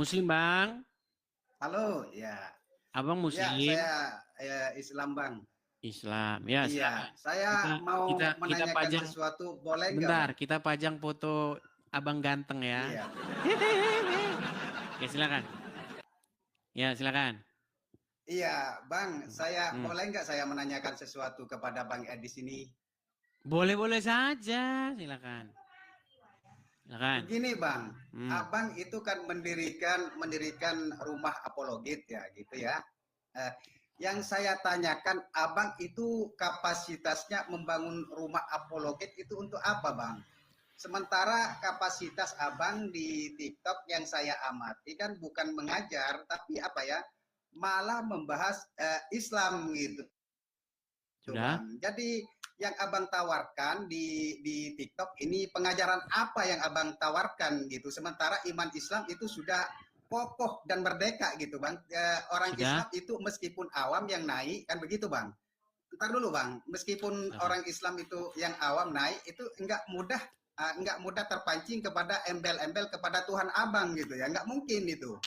Muslim, Bang? Halo, ya. Abang Ya, Muslim? saya Islam, Bang. Islam. Ya, Iya, silakan. saya mau Kita menanyakan pajang, sesuatu, boleh nggak, bentar, Bang? kita pajang foto Abang ganteng ya. Iya. Ya, silakan. Ya, silakan. Iya, Bang, saya Hmm. boleh nggak saya menanyakan sesuatu kepada Bang Edis ini? Boleh-boleh saja, silakan. Silakan. Begini, Bang. Hmm. Abang itu kan mendirikan rumah apologit ya, gitu ya. Eh, yang saya tanyakan, Abang itu kapasitasnya membangun rumah apologit itu untuk apa, Bang? Sementara kapasitas Abang di TikTok yang saya amati kan bukan mengajar, tapi apa ya, malah membahas Islam gitu, Sudah? Bang. Jadi yang Abang tawarkan di TikTok ini pengajaran apa yang Abang tawarkan gitu. Sementara iman Islam itu sudah kokoh dan merdeka gitu, Bang. Orang Sudah? Islam itu meskipun awam yang naik kan begitu, Bang. Ntar dulu, Bang, meskipun Silakan. orang Islam itu yang awam naik itu enggak mudah terpancing kepada embel-embel kepada Tuhan Abang gitu ya, enggak mungkin itu.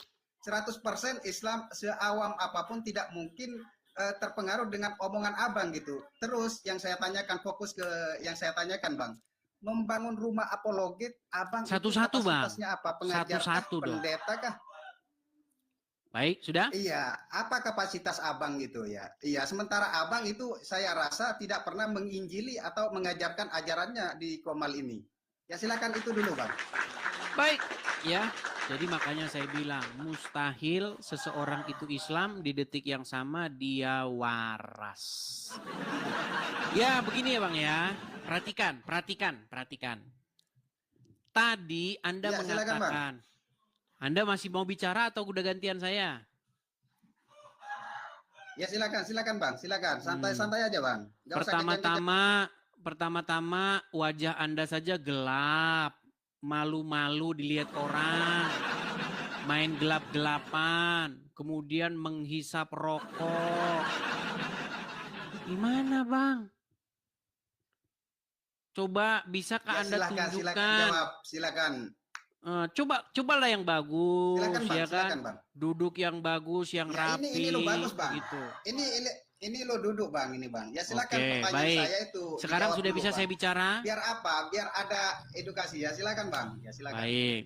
100% Islam seawam apapun tidak mungkin terpengaruh dengan omongan Abang gitu. Terus yang saya tanyakan, fokus ke yang saya tanyakan, Bang. Membangun rumah apologit, Abang itu Satu-satu, Bang. kapasitasnya apa? Pengajar kah? Satu-satu dong. Pendeta kah? Baik, sudah? Iya, apa kapasitas Abang gitu ya? Iya, sementara Abang itu saya rasa tidak pernah menginjili atau mengajarkan ajarannya di Komal ini. Ya silakan itu dulu, Bang. Baik, ya. Jadi makanya saya bilang, mustahil seseorang itu Islam di detik yang sama dia waras. Ya, begini ya Bang ya. Perhatikan. Tadi Anda Ya, silakan, Bang. mengatakan, Anda masih mau bicara atau udah gantian saya? Ya silakan, Bang. Silakan, santai-santai aja, Bang. Nggak usah kencang-kencang. Pertama-tama wajah Anda saja gelap. Malu-malu dilihat orang. Main gelap-gelapan. Kemudian menghisap rokok. Gimana Bang? Coba bisakah Ya Anda silakan tunjukkan? jawab, silakan. Cobalah yang bagus, Silakan, Bang. ya kan? Silakan, Bang. Duduk yang bagus, yang Ya ini lo rapi, bagus, Bang. gitu. Ini lo duduk, Bang, ini, Bang. Ya silakan, Oke, pertanyaan baik. saya itu Sekarang dijawab sudah dulu, bisa Bang. saya bicara? Biar apa? Biar ada edukasi ya. Silakan, Bang. Ya silakan. Baik.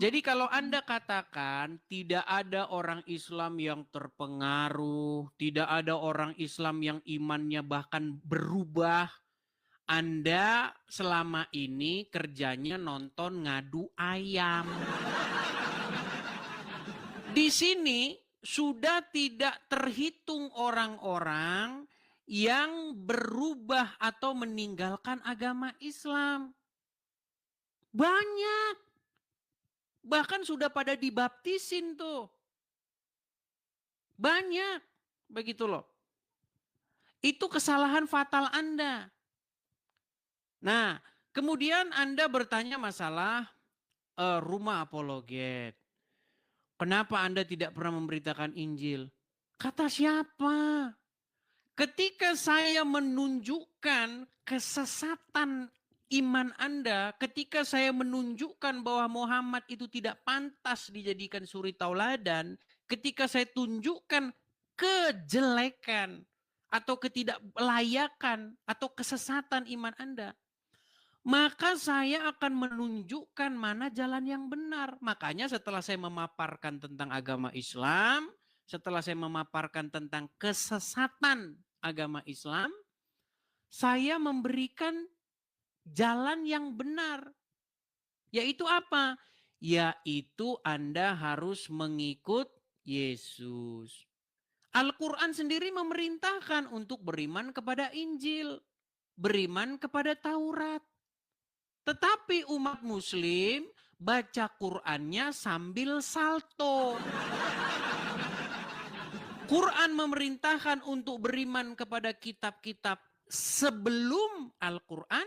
Jadi kalau Anda katakan tidak ada orang Islam yang terpengaruh, tidak ada orang Islam yang imannya bahkan berubah, Anda selama ini kerjanya nonton ngadu ayam. Di sini sudah tidak terhitung orang-orang yang berubah atau meninggalkan agama Islam. Banyak. Bahkan sudah pada dibaptisin tuh. Banyak. Begitu loh. Itu kesalahan fatal Anda. Nah, kemudian Anda bertanya masalah rumah apologet. Kenapa Anda tidak pernah memberitakan Injil? Kata siapa? Ketika saya menunjukkan kesesatan iman Anda, ketika saya menunjukkan bahwa Muhammad itu tidak pantas dijadikan suri tauladan, ketika saya tunjukkan kejelekan atau ketidaklayakan atau kesesatan iman Anda, maka saya akan menunjukkan mana jalan yang benar. Makanya setelah saya memaparkan tentang agama Islam, setelah saya memaparkan tentang kesesatan agama Islam, saya memberikan jalan yang benar. Yaitu apa? Yaitu Anda harus mengikut Yesus. Al-Quran sendiri memerintahkan untuk beriman kepada Injil, beriman kepada Taurat. Tetapi umat muslim baca Qurannya sambil salto. Quran memerintahkan untuk beriman kepada kitab-kitab sebelum Al-Quran.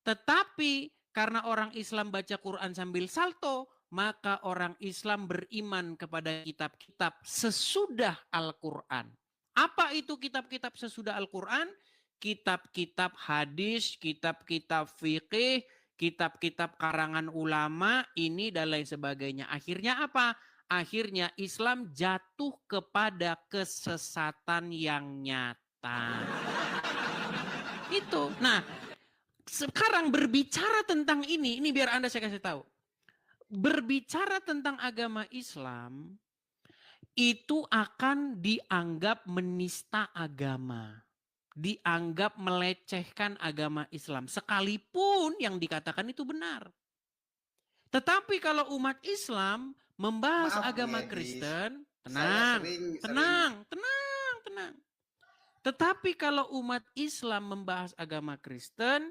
Tetapi karena orang Islam baca Quran sambil salto, maka orang Islam beriman kepada kitab-kitab sesudah Al-Quran. Apa itu kitab-kitab sesudah Al-Quran? Kitab-kitab hadis, kitab-kitab fikih, kitab-kitab karangan ulama ini dan lain sebagainya. Akhirnya apa? Akhirnya Islam jatuh kepada kesesatan yang nyata. Itu. Nah, sekarang berbicara tentang ini biar Anda saya kasih tahu. Berbicara tentang agama Islam itu akan dianggap menista agama. Dianggap melecehkan agama Islam. Sekalipun yang dikatakan itu benar. Tetapi kalau umat Islam membahas Maaf, agama Bung Edi. Kristen, Saya tenang. Tetapi kalau umat Islam membahas agama Kristen,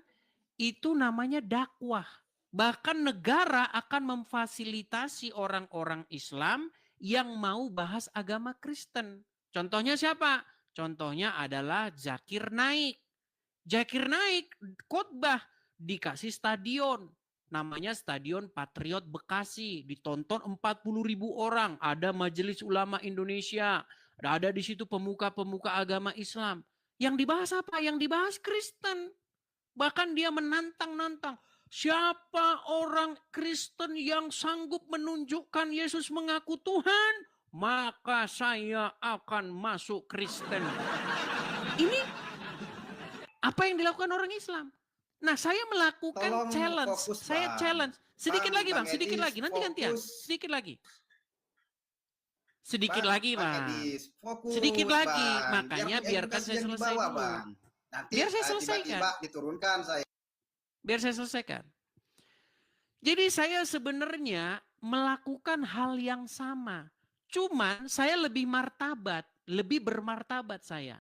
itu namanya dakwah. Bahkan negara akan memfasilitasi orang-orang Islam yang mau bahas agama Kristen. Contohnya siapa? Contohnya adalah Zakir Naik. Zakir Naik khotbah dikasih stadion. Namanya Stadion Patriot Bekasi. Ditonton 40.000 orang. Ada Majelis Ulama Indonesia. Ada di situ pemuka-pemuka agama Islam. Yang dibahas apa? Yang dibahas Kristen. Bahkan dia menantang-nantang. Siapa orang Kristen yang sanggup menunjukkan Yesus mengaku Tuhan, maka saya akan masuk Kristen. Ini apa yang dilakukan orang Islam. Nah, saya melakukan challenge. Fokus, saya Bang. challenge. Sedikit lagi, Bang. Sedikit Edis, lagi. Nanti gantian. Sedikit lagi. Sedikit Bang, lagi, Bang. Edis, fokus, Sedikit lagi. Bang. Makanya biarkan saya selesai dibawa, dulu. Bang. Nanti Biar saya selesaikan. tiba-tiba diturunkan saya. Biar saya selesaikan. Jadi saya sebenarnya melakukan hal yang sama. Cuman saya lebih martabat, lebih bermartabat saya.